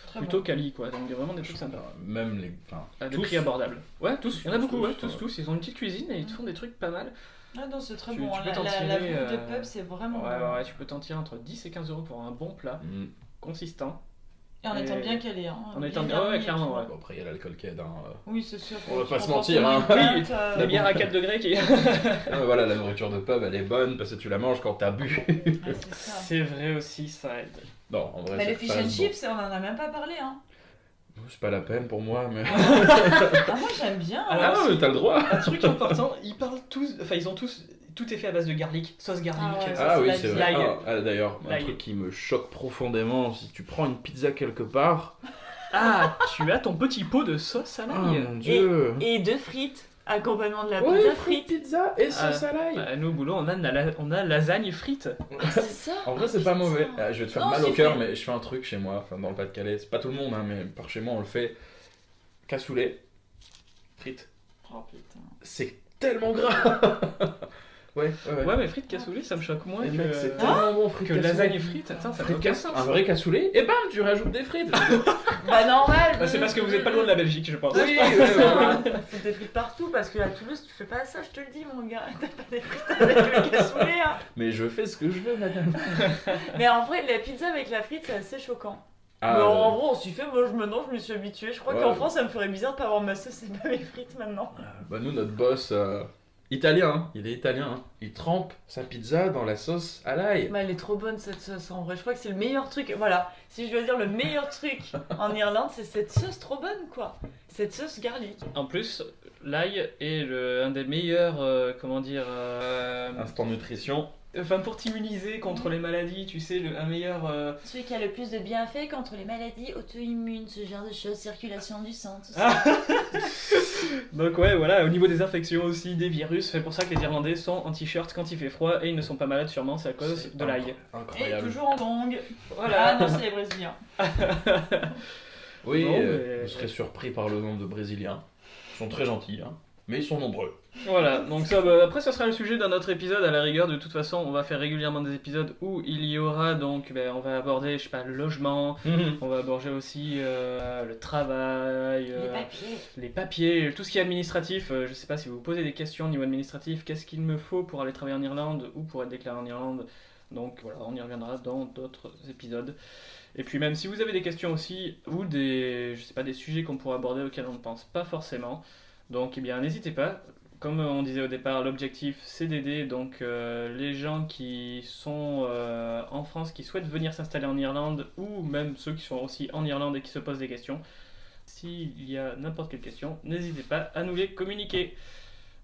très plutôt bon. quali, quoi. Donc vraiment des trucs sympas. Même les. Enfin, À des tous. prix abordables. Ouais, tous, il y en a beaucoup, ouais, tous, tous. Ils ont une petite cuisine et ils te font des trucs pas mal. Ah non, c'est très Tu- bon. tu peux La t'en bouffe tirer, de pub, c'est vraiment Ouais, bon. ouais, tu peux t'en tirer entre 10 et 15 euros pour un bon plat, Mm. consistant. Et en étant Et- bien calé. Hein, En bien étant bien, garni ouais, et clairement, tout. ouais. Bon, après, il y a l'alcool qui aide. Oui, c'est sûr. On va Tu pas se prends mentir, forcément hein. une pinte, La bière à 4 degrés qui Non, mais voilà, la nourriture de pub, elle est bonne parce que tu la manges quand t'as bu. ouais, c'est ça. C'est vrai aussi, ça aide. Non, en vrai, Mais c'est les fish ça and reste bon. chips, on en a même pas parlé. Hein. C'est pas la peine pour moi, mais. Ah, moi j'aime bien. Alors, Ah, si. mais t'as le droit! Un truc important, ils parlent tous, enfin ils ont tous, tout est fait à base de garlic, sauce garlic. Ah ouais, Ah c'est oui, la c'est vie. vrai. L'ail. D'ailleurs, un L'ail. truc qui me choque profondément, si tu prends une pizza quelque part. Ah, tu as ton petit pot de sauce à Oh l'ail. mon dieu! Et deux frites, accompagnement de la Ouais, pizza frites frite. pizza et sauce à l'ail! Bah, nous au boulot, on a lasagne frite. C'est ça. En vrai, c'est pas mauvais. Ah, je vais te faire Non, mal au c'est cœur, fait. mais je fais un truc chez moi, enfin dans le Pas-de-Calais. C'est pas tout le monde, hein, mais par chez moi, on le fait. Cassoulet, frites. Oh putain. C'est tellement gras! Ouais. Ouais, mais frites cassoulet, ça me choque moins Et que, mec, c'est tellement bon, frites que cassoulet. lasagne frite. Attends, ça n'a Frites aucun cassoulet, sens. un vrai cassoulet, et bam, tu rajoutes des frites! Bah normal. Bah, c'est parce que vous êtes pas loin de la Belgique, je pense. Oui, Ouais, ouais, c'est ça. ouais. Faut des frites partout parce qu'à Toulouse tu fais pas ça, je te le dis mon gars. T'as pas des frites avec le cassoulet. Hein. Mais je fais ce que je veux, madame. Mais en vrai, la pizza avec la frite c'est assez choquant. Ah, Mais en gros, on s'y fait, moi maintenant je me suis habituée. Je crois Ouais. qu'en France ça me ferait bizarre de pas avoir ma sauce et pas mes frites maintenant. bah nous, notre boss, italien, hein, il est italien, hein, il trempe sa pizza dans la sauce à l'ail. Mais elle est trop bonne cette sauce en vrai. Je crois que c'est le meilleur truc. Voilà, si je dois dire le meilleur truc en Irlande, c'est cette sauce trop bonne quoi. Cette sauce garlic. En plus, l'ail est un des meilleurs, comment dire, Instant nutrition. enfin pour t'immuniser contre les maladies, tu sais, un meilleur. Celui qui a le plus de bienfaits contre les maladies auto-immunes, ce genre de choses, circulation du sang, tout ça. Donc ouais, voilà, au niveau des infections aussi, des virus, c'est pour ça que les Irlandais sont en t-shirt quand il fait froid et ils ne sont pas malades sûrement, c'est à cause de l'ail. Et Incroyable. toujours en tongs. Voilà. Ah non, c'est les Brésiliens. Oui, Non, mais- vous serez surpris par le nombre de Brésiliens. Ils sont très gentils, hein, mais ils sont nombreux. Voilà, donc ça, bah, après ça sera le sujet d'un autre épisode à la rigueur. De toute façon, on va faire régulièrement des épisodes où il y aura donc, on va aborder, je sais pas, le logement, on va aborder aussi le travail, les papiers, tout ce qui est administratif. Je sais pas si vous vous posez des questions au niveau administratif, qu'est-ce qu'il me faut pour aller travailler en Irlande ou pour être déclaré en Irlande. Donc voilà, on y reviendra dans d'autres épisodes. Et puis même si vous avez des questions aussi, ou des sujets qu'on pourrait aborder auxquels on ne pense pas forcément, donc eh bien n'hésitez pas. Comme on disait au départ, l'objectif c'est d'aider donc les gens qui sont en France, qui souhaitent venir s'installer en Irlande, ou même ceux qui sont aussi en Irlande et qui se posent des questions. S'il y a n'importe quelle question, n'hésitez pas à nous les communiquer.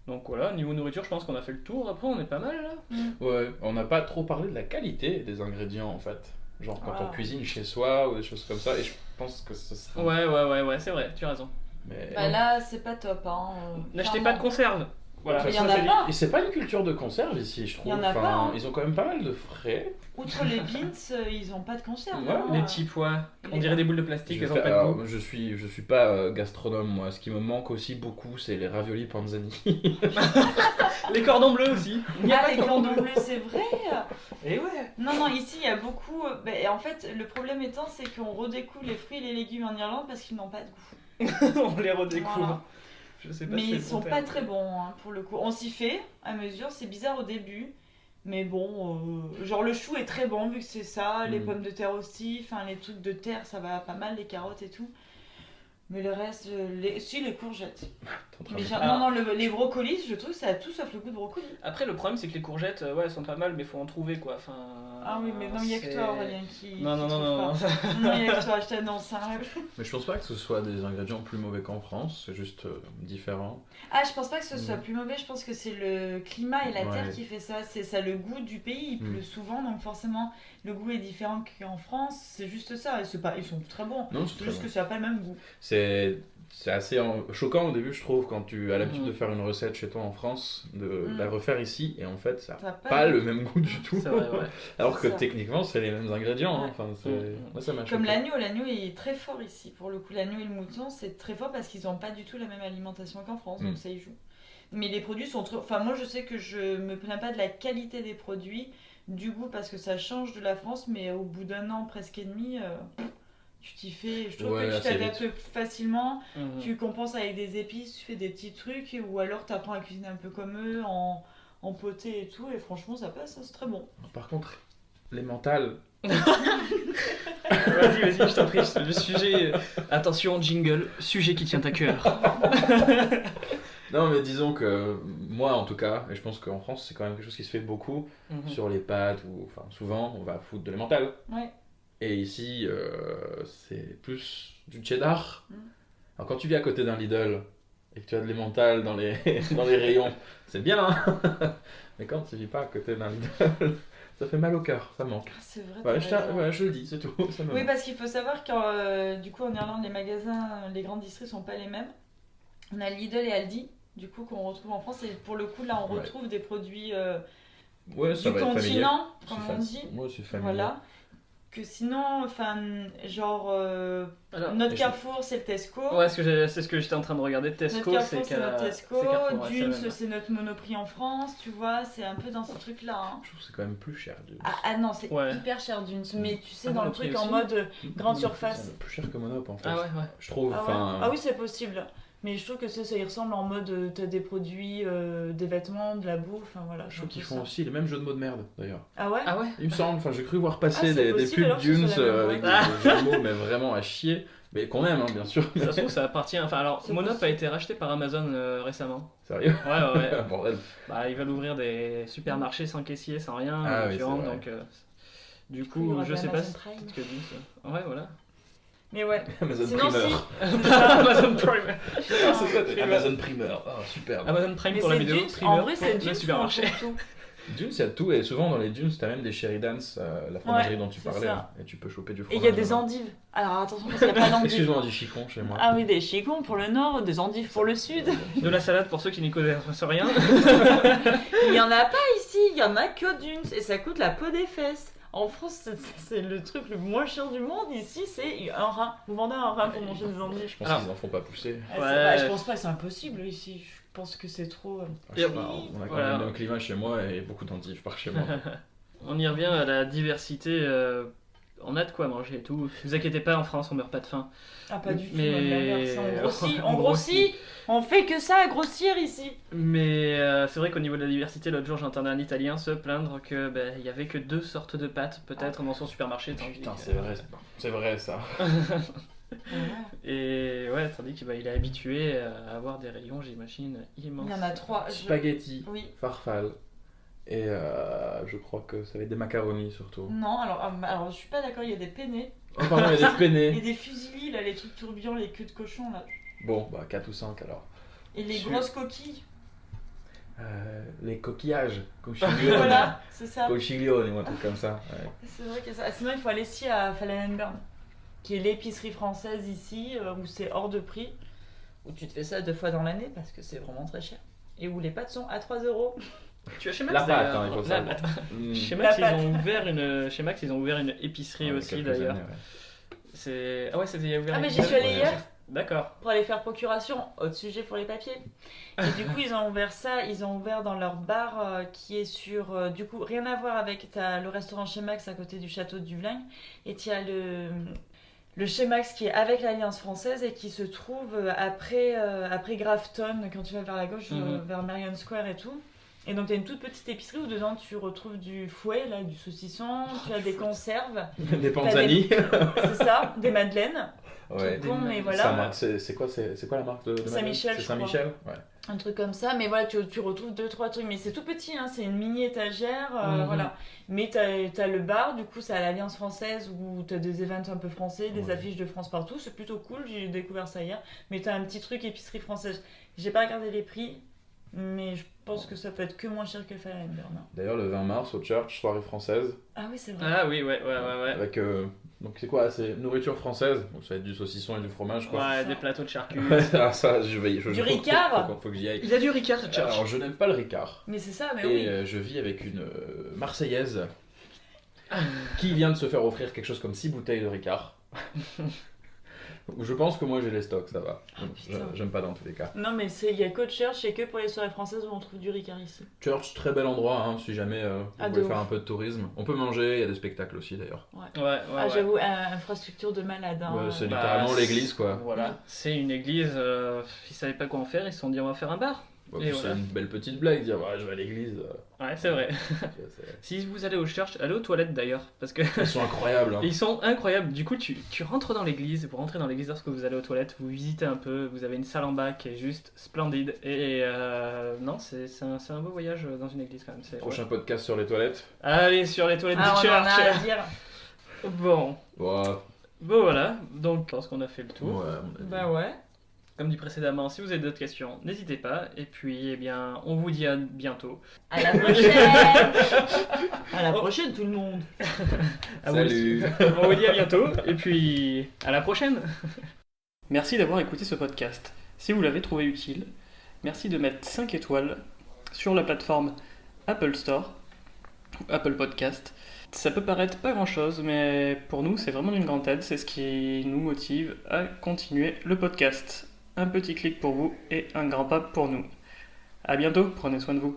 Donc voilà, niveau nourriture, je pense qu'on a fait le tour. Après, on est pas mal là. Ouais, on n'a pas trop parlé de la qualité des ingrédients en fait. Genre quand on cuisine chez soi ou des choses comme ça, et je pense que ce serait... Ouais, c'est vrai, tu as raison. Mais... Bah là, c'est pas top. Hein, N'achetez pas de conserve. Voilà. Il y en a pas. Et c'est pas une culture de conserve ici, je trouve. Il y en a pas, hein. Ils ont quand même pas mal de frais. Outre les beans, ils ont pas de conserve. Ouais, hein. Les petits pois, on dirait des boules de plastique, elles ont pas de Alors, goût. je suis pas gastronome moi, ce qui me manque aussi beaucoup c'est les raviolis panzani. Les cordons bleus aussi. Ah, les cordons bleus, c'est vrai. Et ouais. Non, ici, il y a beaucoup... et en fait, le problème étant, c'est qu'on redécouvre les fruits et les légumes en Irlande parce qu'ils n'ont pas de goût. On les redécouvre. Voilà. Je sais pas Mais si c'est ils le sont bon pas terme. très bons, hein, pour le coup. On s'y fait, à mesure, c'est bizarre au début. Mais bon, genre le chou est très bon vu que c'est ça, les pommes de terre aussi, enfin les trucs de terre ça va pas mal, les carottes et tout. Mais le reste, les courgettes. Mais les brocolis, je trouve que ça a tout sauf le goût de brocoli. Après, le problème, c'est que les courgettes, ouais, elles sont pas mal, mais faut en trouver quoi. Enfin, Ah oui, mais non, il y a que toi, Aurélien, qui. Non. Non, il y a que toi, je t'annonce. Hein. Mais je pense pas que ce soit des ingrédients plus mauvais qu'en France, c'est juste différent. Ah, je pense pas que ce soit plus mauvais, je pense que c'est le climat et la terre Ouais. qui fait ça. C'est ça le goût du pays, il pleut souvent, donc forcément le goût est différent qu'en France. C'est juste ça, et ils sont très bons. Non, C'est juste que ça n'a pas le même goût. C'est assez choquant au début, je trouve, quand tu as l'habitude de faire une recette chez toi en France, de la refaire ici, et en fait, ça n'a pas le même goût du tout. C'est vrai, ouais. Alors C'est que ça. techniquement, c'est les mêmes ingrédients. Hein. Ouais. Enfin, moi, ça m'a Comme choqué. l'agneau est très fort ici. Pour le coup, l'agneau et le mouton, c'est très fort parce qu'ils n'ont pas du tout la même alimentation qu'en France, donc ça y joue. Mais les produits sont trop... Enfin, moi, je sais que je me plains pas de la qualité des produits, du goût, parce que ça change de la France, mais au bout d'un an, presque et demi... tu t'y fais, je trouve que tu assez t'adaptes vite. facilement, tu compenses avec des épices, tu fais des petits trucs, ou alors tu apprends à cuisiner un peu comme eux, en poté et tout, et franchement ça passe, c'est très bon. Par contre, les mentales, Vas-y, je t'en prie, le sujet. Attention, jingle, sujet qui tient à cœur. non mais disons que moi en tout cas, et je pense qu'en France c'est quand même quelque chose qui se fait beaucoup, sur les pâtes, ou enfin souvent on va foutre de l'emmental. Ouais. Et ici, c'est plus du cheddar. Alors quand tu vis à côté d'un Lidl et que tu as de l'emmental dans les, dans les rayons, c'est bien, hein. Mais quand tu vis pas à côté d'un Lidl, ça fait mal au cœur, ça manque. Ah, c'est vrai. Je le dis, c'est tout. Ça me Oui, manque. parce qu'il faut savoir que du coup en Irlande, les magasins, les grandes distries sont pas les mêmes. On a Lidl et Aldi, du coup qu'on retrouve en France, et pour le coup là on retrouve des produits Ouais, ça du va être familier. continent, comme on dit. Moi, c'est familier. Voilà. Que sinon, enfin, genre, Alors, notre Carrefour, c'est le Tesco. Ouais, c'est ce que j'étais en train de regarder. Tesco, Notre c'est Carrefour, c'est notre Tesco. Carrefour, ouais, c'est la Dunes, même. c'est notre Monoprix en France, tu vois, c'est un peu dans ce truc-là. Hein. Je trouve que c'est quand même plus cher. Ah non, c'est Ouais. hyper cher Dunes, mais tu sais, Ah, dans le Monoprix truc en aussi. mode grande surface. C'est plus cher que Monop en fait. Ah ouais. Je trouve. Ah, ouais. Enfin. Ah oui, c'est possible. Mais je trouve que ça y ressemble en mode, t'as des produits, des vêtements, de la bouffe, enfin voilà. Je trouve qu'ils c'est font ça. aussi les mêmes jeux de mots de merde d'ailleurs. Ah ouais. Ah ouais. Il me semble, enfin j'ai cru voir passer Ah, c'est des possible, pubs alors que ce Dunes soit la même, avec ouais. des jeux de mots mais vraiment à chier. Mais qu'on aime, hein, bien sûr. Ça se trouve, ça appartient. Enfin, alors, C'est Monop possible. a été racheté par Amazon récemment. Sérieux. Ouais. Bordel. Bah, ils veulent ouvrir des supermarchés sans caissier, sans rien. Ah oui, tu c'est rentres, vrai. donc. Du il y coup, aura je de sais pas Amazon si Prime. peut-être que Dunes. Ouais, voilà. Mais ouais. Amazon Sinon, Primeur. Amazon Prime. Ah, c'est ça, Amazon Primeur. Oh, superbe. Amazon Prime Mais pour la c'est vidéo. Dunes, Primeur en vrai, c'est pour Dunes le supermarché. pour tout. Dunes, il y a de tout et souvent dans les Dunes, t'as même des Sheridans, la fromagerie dont tu c'est parlais, ça. là, et tu peux choper du Et fromage. il y a des dedans. endives. Alors attention, parce qu'il n'y a pas d'endives. Excuse-moi, on dit chicon chez moi. Ah oui, des chicons pour le nord, des endives pour le sud. De la salade pour ceux qui n'y connaissent rien. Il n'y en a pas ici, il y en a que Dunes et ça coûte la peau des fesses. En France, c'est le truc le moins cher du monde. Ici, c'est un rein. Vous vendez un rein pour manger des endives. Je pense Alors. qu'ils en font pas pousser. Je pense pas, c'est impossible ici. Je pense que c'est trop. Je sais pas, on a quand Voilà. même un climat chez moi et beaucoup d'endives par chez moi. On y revient à la diversité on a de quoi manger et tout. Ne vous inquiétez pas, en France, on meurt pas de faim. Ah, pas du tout, Mais- l'inverse, on grossit, On on grossit, on fait que ça à grossir ici. Mais c'est vrai qu'au niveau de la diversité, l'autre jour, j'entendais un Italien se plaindre que il y avait que 2 sortes de pâtes, peut-être, dans son supermarché. Tandis Putain, que- c'est vrai ça. Et ouais, tandis qu'il il est habitué à avoir des rayons, j'imagine, immenses. Il y en a 3. Spaghetti, Oui. farfalle, et je crois que ça va être des macaronis surtout. Non, alors je suis pas d'accord, il y a des penne. Oh pardon, il y a des Et penne. des fusillis, là, les trucs tourbillons, les queues de cochon, là. Bon, bah 4 ou 5 alors. Et les Su- grosses coquilles. Les coquillages, Oui, cochiglione. voilà, c'est ça. Cochiglione ou un truc comme ça. Ouais. C'est vrai que ça. Sinon, il faut aller ici à Fallenberg, qui est l'épicerie française ici, où c'est hors de prix, où tu te fais ça 2 fois dans l'année parce que c'est vraiment très cher. Et où les pâtes sont à 3 €. Tu as chez Max La pâte, d'ailleurs. hein, il faut La savoir. pâte. Mm. Chez La Max, ils pâte. ont ouvert chez Max, ils ont ouvert une épicerie Ouais, aussi quelques d'ailleurs. années, ouais. C'est... Ah ouais, c'était ouvert. Ah, il y a mais j'y quelques suis allée années. hier D'accord. pour aller faire procuration. Autre sujet pour les papiers. Et du coup, ils ont ouvert ça. Ils ont ouvert dans leur bar qui est sur. Du coup, rien à voir avec. T'as le restaurant chez Max à côté du château de Duvlingue. Et tu as le chez Max qui est avec l'Alliance française et qui se trouve après Grafton, quand tu vas vers la gauche, Mhm. vers Marion Square et tout. Et donc, tu as une toute petite épicerie où dedans tu retrouves du fouet, là, du saucisson, tu as des conserves, Des panzani. c'est ça, des madeleines. Ouais. Tout con, mais Ça voilà. Ça marque- c'est quoi la marque de Madeleine Saint-Michel, C'est je crois. Saint-Michel. Ouais. Un truc comme ça, mais voilà, tu retrouves 2-3 trucs, mais c'est tout petit, hein, c'est une mini étagère, Mhm. voilà. Mais t'as le bar, du coup, c'est à l'Alliance française où t'as des events un peu français, des Ouais. affiches de France partout, c'est plutôt cool, j'ai découvert ça hier. Mais t'as un petit truc épicerie française. J'ai pas regardé les prix, mais je pense que ça peut être que moins cher que Fallenberg. D'ailleurs, le 20 mars au Church, soirée française. Ah oui, c'est vrai. Ah oui, ouais. Avec. Donc, c'est quoi? C'est nourriture française. Donc, ça va être du saucisson et du fromage, quoi. Ouais, des plateaux de charcuterie. Ah, ça, je vais. Du Ricard. Faut que j'y aille. Il y a du Ricard de Church. Alors, je n'aime pas le Ricard. Mais c'est ça, mais Et oui. je vis avec une Marseillaise qui vient de se faire offrir quelque chose comme 6 bouteilles de Ricard. Je pense que moi j'ai les stocks, ça va. Ah, putain. J'aime pas dans tous les cas. Non, mais il y a que de Church et que pour les soirées françaises où on trouve du Ricard ici. Church, très bel endroit, hein, si jamais vous Ah, de voulez faire ouf. un peu de tourisme. On peut manger, il y a des spectacles aussi d'ailleurs. Ouais. J'avoue, infrastructure de malade. Hein. Ouais, c'est Bah, littéralement l'église quoi. Voilà, c'est une église, ils savaient pas quoi en faire, ils se sont dit on va faire un bar. Bon, Et puis voilà. C'est une belle petite blague, dire ouais, je vais à l'église. Ouais, c'est vrai. C'est- Si vous allez au church, allez aux toilettes d'ailleurs, parce que Ils sont incroyables. Hein. ils sont incroyables. Du coup, tu rentres dans l'église, vous rentrez dans l'église lorsque vous allez aux toilettes, vous visitez un peu, vous avez une salle en bas qui est juste splendide. Et non, c'est un beau voyage dans une église quand même. Prochain podcast sur les toilettes. Allez, sur les toilettes Ah, du on en a à church. dire. Bon, Ouais. voilà, donc je pense qu'on a fait le tour. Ouais, on a dit. Bah ouais. Comme dit précédemment, si vous avez d'autres questions, n'hésitez pas. Et puis, eh bien, on vous dit à bientôt. À la prochaine. À la prochaine, tout le monde. À vous Salut. aussi. On vous dit à bientôt. Et puis, à la prochaine. Merci d'avoir écouté ce podcast. Si vous l'avez trouvé utile, merci de mettre 5 étoiles sur la plateforme Apple Store, ou Apple Podcast. Ça peut paraître pas grand chose, mais pour nous, c'est vraiment d'une grande aide. C'est ce qui nous motive à continuer le podcast. Un petit clic pour vous et un grand pas pour nous. À bientôt, prenez soin de vous.